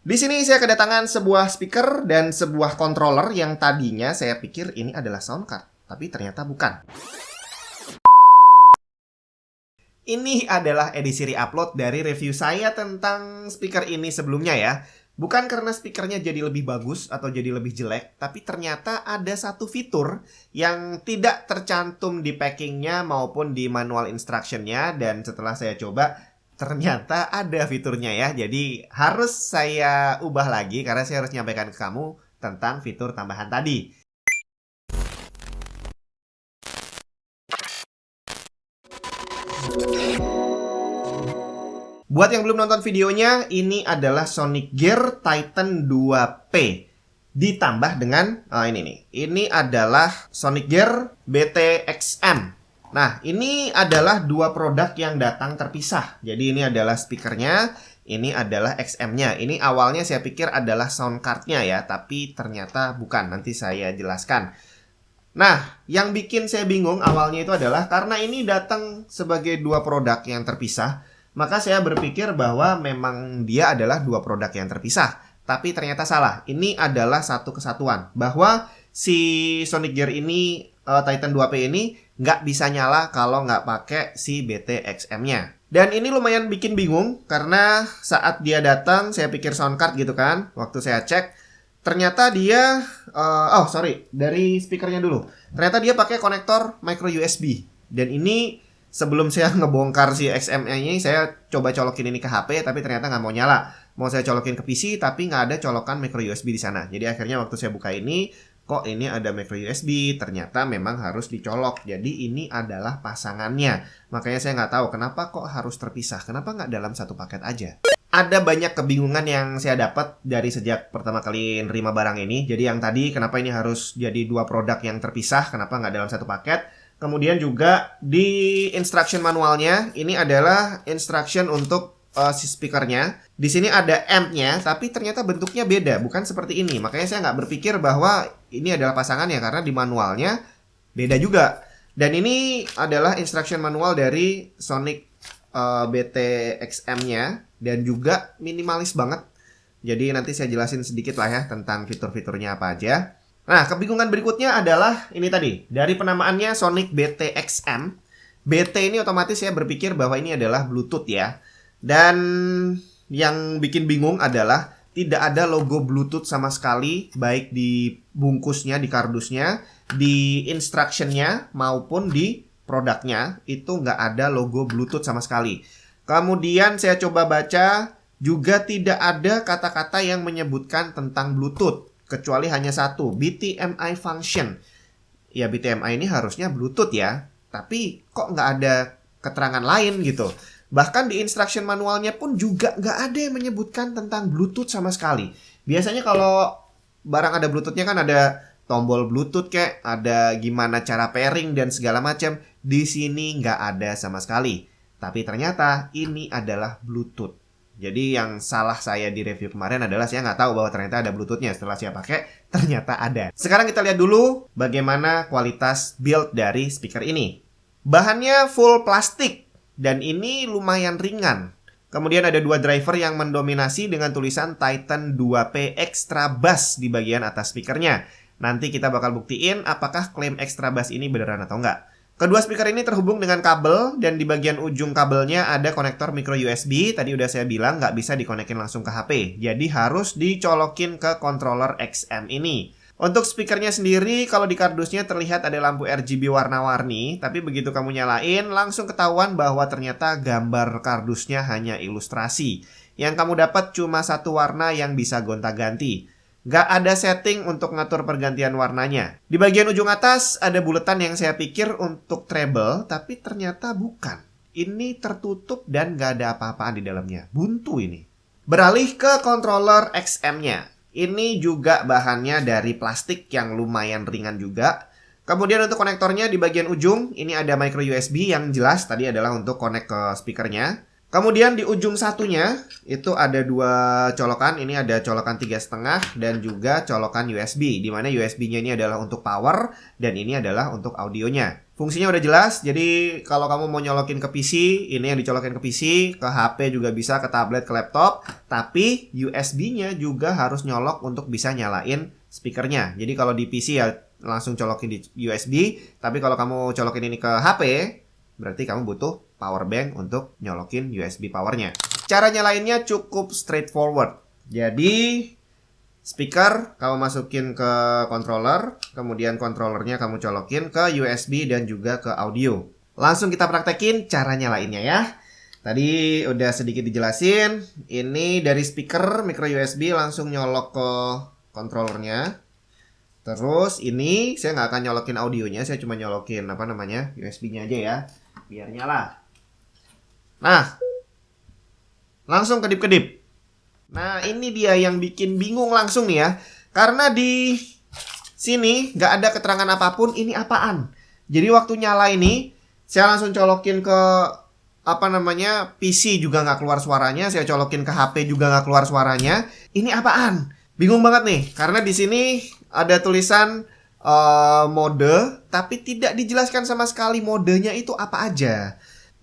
Di sini saya kedatangan sebuah speaker dan sebuah controller yang tadinya saya pikir ini adalah sound card, tapi ternyata bukan. Ini adalah edisi re-upload dari review saya tentang speaker ini sebelumnya ya. Bukan karena speakernya jadi lebih bagus atau jadi lebih jelek, tapi ternyata ada satu fitur yang tidak tercantum di packingnya maupun di manual instructionnya. Dan setelah saya coba, ternyata ada fiturnya ya. Jadi harus saya ubah lagi karena saya harus nyampaikan ke kamu tentang fitur tambahan tadi. Buat yang belum nonton videonya, ini adalah Sonic Gear Titan 2P ditambah dengan ini nih. Ini adalah Sonic Gear BT-XM. Nah, ini adalah dua produk yang datang terpisah. Jadi ini adalah speakernya, ini adalah XM-nya. Ini awalnya saya pikir adalah sound card-nya ya, tapi ternyata bukan. Nanti saya jelaskan. Nah, yang bikin saya bingung awalnya itu adalah karena ini datang sebagai dua produk yang terpisah, maka saya berpikir bahwa memang dia adalah dua produk yang terpisah. Tapi ternyata salah. Ini adalah satu kesatuan. Bahwa si Sonic Gear ini, Titan 2P ini, nggak bisa nyala kalau nggak pakai si BT-XM-nya. Dan ini lumayan bikin bingung, karena saat dia datang, saya pikir sound card gitu kan. Waktu saya cek, ternyata dia, dari speakernya dulu. Ternyata dia pakai konektor micro USB. Dan ini sebelum saya ngebongkar si XM ini, saya coba colokin ini ke HP, tapi ternyata nggak mau nyala. Mau saya colokin ke PC, tapi nggak ada colokan micro USB di sana. Jadi akhirnya waktu saya buka ini, kok ini ada micro USB, ternyata memang harus dicolok. Jadi ini adalah pasangannya. Makanya saya nggak tahu kenapa kok harus terpisah. Kenapa nggak dalam satu paket aja? Ada banyak kebingungan yang saya dapat dari sejak pertama kali nerima barang ini. Jadi yang tadi, kenapa ini harus jadi dua produk yang terpisah, kenapa nggak dalam satu paket. Kemudian juga di instruction manualnya, ini adalah instruction untuk si speakernya. Di sini ada amp-nya, tapi ternyata bentuknya beda, bukan seperti ini. Makanya saya nggak berpikir bahwa ini adalah pasangannya, karena di manualnya beda juga. Dan ini adalah instruction manual dari Sonic BT-XM-nya, dan juga minimalis banget. Jadi nanti saya jelasin sedikit lah ya tentang fitur-fiturnya apa aja. Nah, kebingungan berikutnya adalah ini tadi. Dari penamaannya Sonic BT-XM, BT ini otomatis saya berpikir bahwa ini adalah Bluetooth ya. Dan yang bikin bingung adalah tidak ada logo Bluetooth sama sekali, baik di bungkusnya, di kardusnya, di instructionnya, maupun di produknya. Itu nggak ada logo Bluetooth sama sekali. Kemudian saya coba baca, juga tidak ada kata-kata yang menyebutkan tentang Bluetooth. Kecuali hanya satu, BTMI function. Ya, BTMI ini harusnya Bluetooth ya, tapi kok nggak ada keterangan lain gitu. Bahkan di instruction manualnya pun juga nggak ada yang menyebutkan tentang Bluetooth sama sekali. Biasanya kalau barang ada Bluetoothnya kan ada tombol Bluetooth kayak, ada gimana cara pairing dan segala macam. Di sini nggak ada sama sekali. Tapi ternyata ini adalah Bluetooth. Jadi yang salah saya di review kemarin adalah saya nggak tahu bahwa ternyata ada Bluetooth-nya. Setelah saya pakai, ternyata ada. Sekarang kita lihat dulu bagaimana kualitas build dari speaker ini. Bahannya full plastik, dan ini lumayan ringan. Kemudian ada dua driver yang mendominasi dengan tulisan Titan 2P Extra Bass di bagian atas speakernya. Nanti kita bakal buktiin apakah klaim Extra Bass ini beneran atau enggak. Kedua speaker ini terhubung dengan kabel, dan di bagian ujung kabelnya ada konektor micro USB. Tadi udah saya bilang nggak bisa dikonekin langsung ke HP. Jadi harus dicolokin ke controller XM ini. Untuk speakernya sendiri, kalau di kardusnya terlihat ada lampu RGB warna-warni. Tapi begitu kamu nyalain, langsung ketahuan bahwa ternyata gambar kardusnya hanya ilustrasi. Yang kamu dapat cuma satu warna yang bisa gonta-ganti. Gak ada setting untuk ngatur pergantian warnanya. Di bagian ujung atas ada buletan yang saya pikir untuk treble, tapi ternyata bukan. Ini tertutup dan gak ada apa-apaan di dalamnya. Buntu ini. Beralih ke controller XM-nya. Ini juga bahannya dari plastik yang lumayan ringan juga. Kemudian untuk konektornya di bagian ujung, ini ada micro USB yang jelas tadi adalah untuk connect ke speakernya. Kemudian di ujung satunya itu ada dua colokan. Ini ada colokan 3,5 dan juga colokan USB. Di mana USB-nya ini adalah untuk power dan ini adalah untuk audionya. Fungsinya udah jelas. Jadi kalau kamu mau nyolokin ke PC, ini yang dicolokin ke PC, ke HP juga bisa, ke tablet, ke laptop. Tapi USB-nya juga harus nyolok untuk bisa nyalain speakernya. Jadi kalau di PC ya langsung colokin di USB. Tapi kalau kamu colokin ini ke HP, berarti kamu butuh power bank untuk nyolokin USB powernya. Cara nyalainnya cukup straightforward. Jadi speaker kamu masukin ke controller, kemudian controllernya kamu colokin ke USB dan juga ke audio. Langsung kita praktekin cara nyalainnya ya. Tadi udah sedikit dijelasin. Ini dari speaker micro USB langsung nyolok ke controllernya. Terus ini saya nggak akan nyolokin audionya, saya cuma nyolokin USB-nya aja ya, biar nyala. Nah, langsung kedip-kedip. Nah, ini dia yang bikin bingung langsung nih ya. Karena di sini nggak ada keterangan apapun ini apaan. Jadi waktu nyala ini, saya langsung colokin ke PC juga nggak keluar suaranya. Saya colokin ke HP juga nggak keluar suaranya. Ini apaan? Bingung banget nih. Karena di sini ada tulisan mode, tapi tidak dijelaskan sama sekali modenya itu apa aja.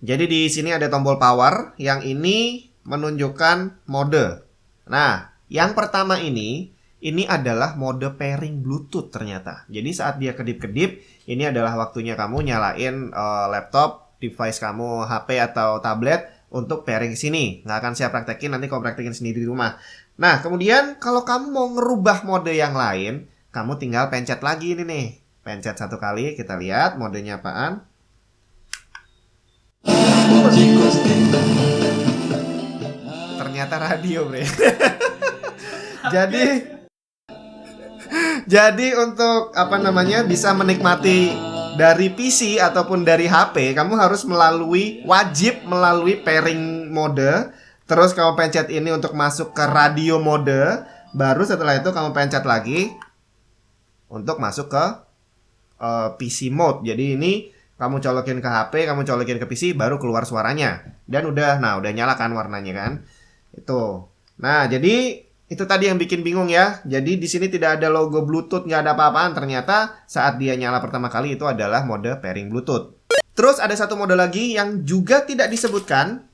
Jadi di sini ada tombol power, yang ini menunjukkan mode. Nah, yang pertama ini adalah mode pairing Bluetooth ternyata. Jadi saat dia kedip-kedip, ini adalah waktunya kamu nyalain laptop, device kamu, HP atau tablet untuk pairing sini. Nggak akan saya praktekin, nanti kamu praktekin sendiri di rumah. Nah, kemudian kalau kamu mau ngerubah mode yang lain, kamu tinggal pencet lagi ini nih. Pencet satu kali, kita lihat modenya apaan. Ternyata radio, bre. Jadi untuk bisa menikmati dari PC ataupun dari HP, kamu harus wajib melalui pairing mode. Terus kamu pencet ini untuk masuk ke radio mode. Baru setelah itu kamu pencet lagi untuk masuk ke PC mode. Jadi ini kamu colokin ke HP, kamu colokin ke PC, baru keluar suaranya. Dan udah nyala kan warnanya kan. Itu. Nah, jadi itu tadi yang bikin bingung ya. Jadi di sini tidak ada logo Bluetooth, nggak ada apa-apaan. Ternyata saat dia nyala pertama kali itu adalah mode pairing Bluetooth. Terus ada satu mode lagi yang juga tidak disebutkan.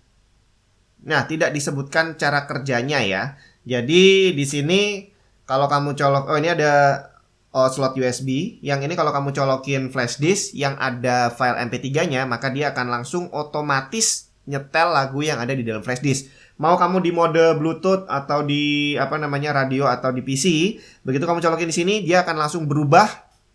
Nah, tidak disebutkan cara kerjanya ya. Jadi di sini kalau kamu colok, ini ada slot USB. Yang ini kalau kamu colokin flash disk yang ada file MP3-nya, maka dia akan langsung otomatis nyetel lagu yang ada di dalam flash disk. Mau kamu di mode Bluetooth atau di radio atau di PC, begitu kamu colokin di sini, dia akan langsung berubah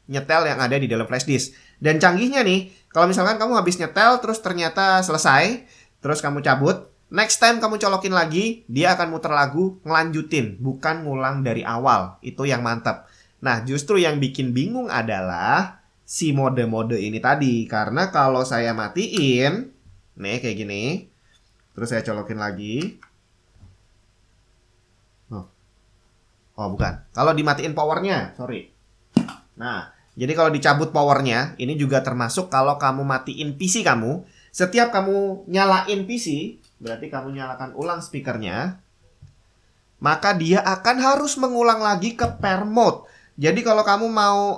nyetel yang ada di dalam flash disk. Dan canggihnya nih, kalau misalkan kamu habis nyetel terus ternyata selesai, terus kamu cabut, next time kamu colokin lagi, dia akan muter lagu ngelanjutin, bukan ngulang dari awal. Itu yang mantap. Nah, justru yang bikin bingung adalah si mode-mode ini tadi. Karena kalau saya matiin, nih kayak gini, terus saya colokin lagi. Oh bukan. Kalau dimatiin powernya, sorry. Nah, jadi kalau dicabut powernya, ini juga termasuk kalau kamu matiin PC kamu. Setiap kamu nyalain PC, berarti kamu nyalakan ulang speakernya, maka dia akan harus mengulang lagi ke pair mode. Jadi kalau kamu mau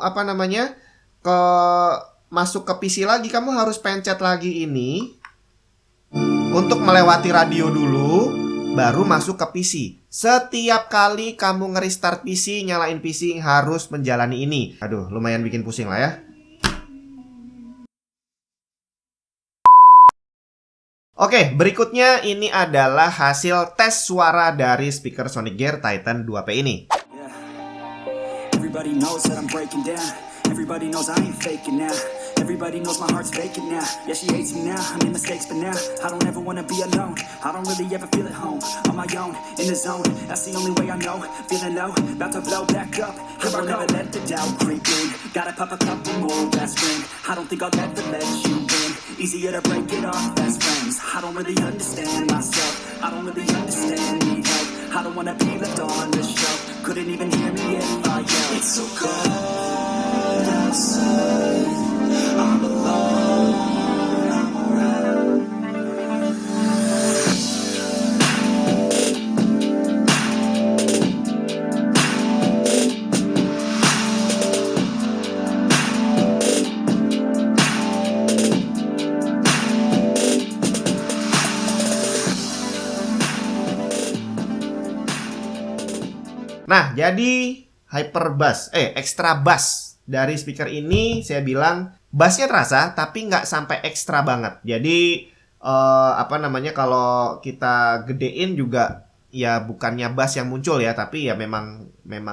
masuk ke PC lagi, kamu harus pencet lagi ini untuk melewati radio dulu, baru masuk ke PC. Setiap kali kamu nge-restart PC, nyalain PC, harus menjalani ini. Aduh, lumayan bikin pusing lah ya. Oke, berikutnya ini adalah hasil tes suara dari speaker Sonic Gear Titan 2P ini. Everybody knows that I'm breaking down. Everybody knows I ain't faking now. Everybody knows my heart's vacant now. Yeah, she hates me now, I made mistakes, but now I don't ever wanna be alone. I don't really ever feel at home. On my own, in the zone, that's the only way I know. Feeling low, about to blow back up. I will never let the doubt creep in. Gotta pop a couple more aspirin. I don't think I'll ever let you in. Easier to break it off best friends. I don't really understand myself. I don't really understand, need help. I don't wanna be left on the shelf. Couldn't even hear me if I yelled. It's so cold outside. I'm alone, I'm around. Nah, jadi extra bass dari speaker ini saya bilang bassnya terasa tapi nggak sampai ekstra banget. Jadi kalau kita gedein juga ya bukannya bass yang muncul ya, tapi ya memang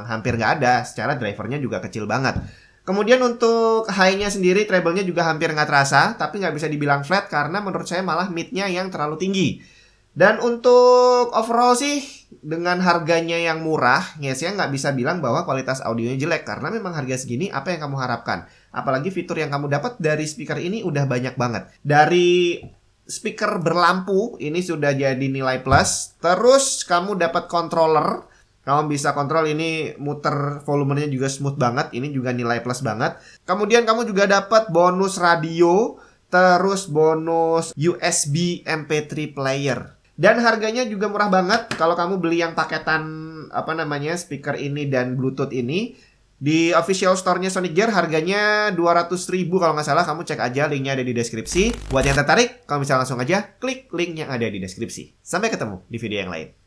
hampir nggak ada. Secara drivernya juga kecil banget. Kemudian untuk high-nya sendiri, treble-nya juga hampir nggak terasa, tapi nggak bisa dibilang flat karena menurut saya malah mid-nya yang terlalu tinggi. Dan untuk overall sih, dengan harganya yang murah, ya saya nggak bisa bilang bahwa kualitas audionya jelek, karena memang harga segini apa yang kamu harapkan. Apalagi fitur yang kamu dapat dari speaker ini udah banyak banget. Dari speaker berlampu, ini sudah jadi nilai plus. Terus kamu dapat controller. Kamu bisa kontrol ini muter volumenya juga smooth banget. Ini juga nilai plus banget. Kemudian kamu juga dapat bonus radio. Terus bonus USB MP3 player. Dan harganya juga murah banget. Kalau kamu beli yang paketan speaker ini dan Bluetooth ini. Di official store-nya Sonic Gear harganya 200.000 kalau nggak salah. Kamu cek aja, linknya ada di deskripsi. Buat yang tertarik, kamu bisa langsung aja klik link yang ada di deskripsi. Sampai ketemu di video yang lain.